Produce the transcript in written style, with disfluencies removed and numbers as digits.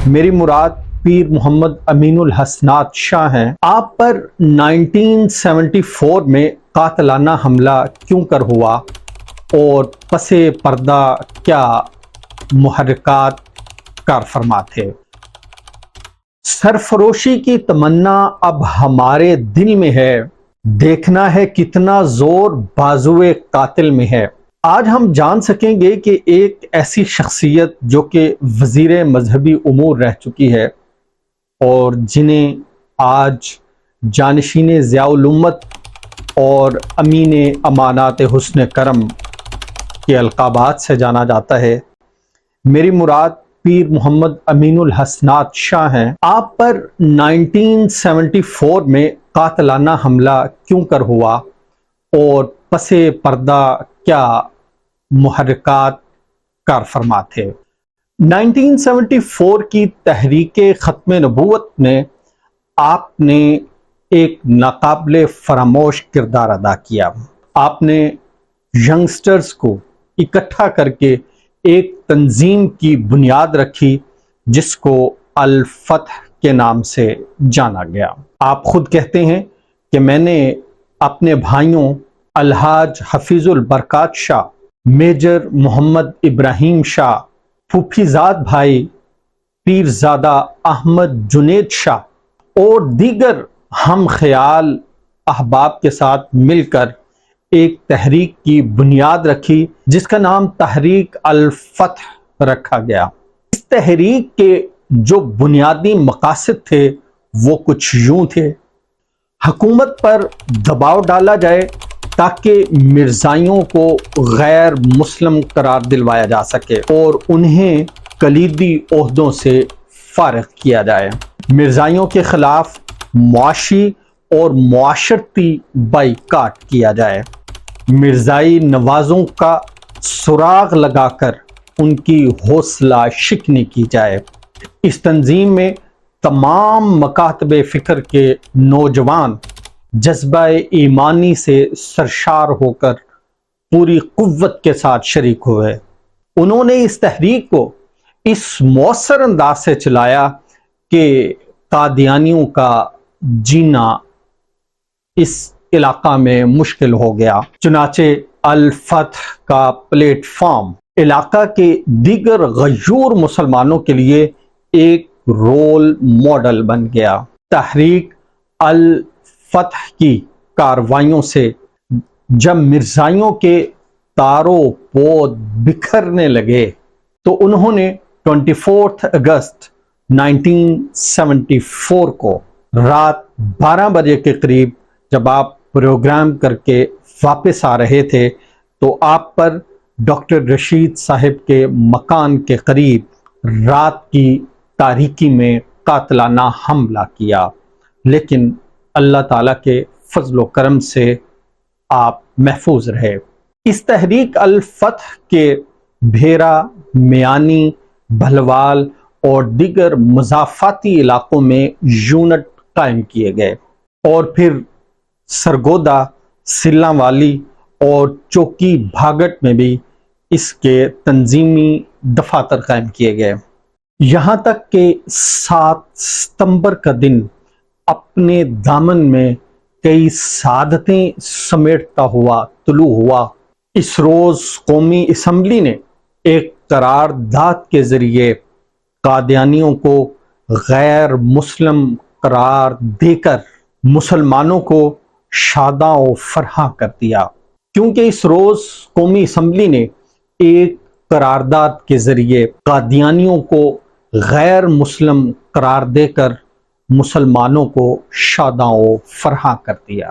میری مراد پیر محمد امین الحسنات شاہ ہیں۔ آپ پر 1974 میں قاتلانہ حملہ کیوں کر ہوا اور پس پردہ کیا محرکات کار فرما تھے؟ سرفروشی کی تمنا اب ہمارے دل میں ہے، دیکھنا ہے کتنا زور بازوئے قاتل میں ہے۔ آج ہم جان سکیں گے کہ ایک ایسی شخصیت جو کہ وزیر مذہبی امور رہ چکی ہے اور جنہیں آج جانشین ضیاء الامت اور امین امانات حسن کرم کے القابات سے جانا جاتا ہے، میری مراد پیر محمد امین الحسنات شاہ ہیں۔ آپ پر 1974 میں قاتلانہ حملہ کیوں کر ہوا اور پس پردہ کیا محرکات کار فرما تھے؟ 1974 کی تحریک ختم نبوت میں آپ نے ایک ناقابل فراموش کردار ادا کیا۔ آپ نے ینگسٹرز کو اکٹھا کر کے ایک تنظیم کی بنیاد رکھی جس کو الفتح کے نام سے جانا گیا۔ آپ خود کہتے ہیں کہ میں نے اپنے بھائیوں الحاج حفیظ البرکات شاہ، میجر محمد ابراہیم شاہ، پھوپھیزاد بھائی پیرزادہ احمد جنید شاہ اور دیگر ہم خیال احباب کے ساتھ مل کر ایک تحریک کی بنیاد رکھی جس کا نام تحریک الفتح رکھا گیا۔ اس تحریک کے جو بنیادی مقاصد تھے وہ کچھ یوں تھے: حکومت پر دباؤ ڈالا جائے تاکہ مرزائیوں کو غیر مسلم قرار دلوایا جا سکے اور انہیں کلیدی عہدوں سے فارغ کیا جائے۔ مرزائیوں کے خلاف معاشی اور معاشرتی بائیکاٹ کیا جائے۔ مرزائی نوازوں کا سراغ لگا کر ان کی حوصلہ شکنی کی جائے۔ اس تنظیم میں تمام مکاتب فکر کے نوجوان جذبہ ایمانی سے سرشار ہو کر پوری قوت کے ساتھ شریک ہوئے۔ انہوں نے اس تحریک کو اس مؤثر انداز سے چلایا کہ قادیانیوں کا جینا اس علاقہ میں مشکل ہو گیا۔ چنانچہ الفتح کا پلیٹ فارم علاقہ کے دیگر غیور مسلمانوں کے لیے ایک رول ماڈل بن گیا۔ تحریک الفتح کی کارروائیوں سے جب مرزائیوں کے تارو پود بکھرنے لگے تو انہوں نے 24 اگست 1974 کو رات 12 بجے کے قریب جب آپ پروگرام کر کے واپس آ رہے تھے تو آپ پر ڈاکٹر رشید صاحب کے مکان کے قریب رات کی تاریکی میں قاتلانہ حملہ کیا، لیکن اللہ تعالیٰ کے فضل و کرم سے آپ محفوظ رہے۔ اس تحریک الفتح کے بھیرا، میانی، بھلوال اور دیگر مضافاتی علاقوں میں یونٹ قائم کیے گئے اور پھر سرگودا، سلاں والی اور چوکی بھاگٹ میں بھی اس کے تنظیمی دفاتر قائم کیے گئے، یہاں تک کہ 7 ستمبر کا دن اپنے دامن میں کئی سعادتیں سمیٹتا ہوا طلوع ہوا۔ اس روز قومی اسمبلی نے ایک قرارداد کے ذریعے قادیانیوں کو غیر مسلم قرار دے کر مسلمانوں کو شاداں و فرحاں کر دیا، کیونکہ اس روز قومی اسمبلی نے ایک قرارداد کے ذریعے قادیانیوں کو غیر مسلم قرار دے کر مسلمانوں کو شاداں و فرحاں کر دیا۔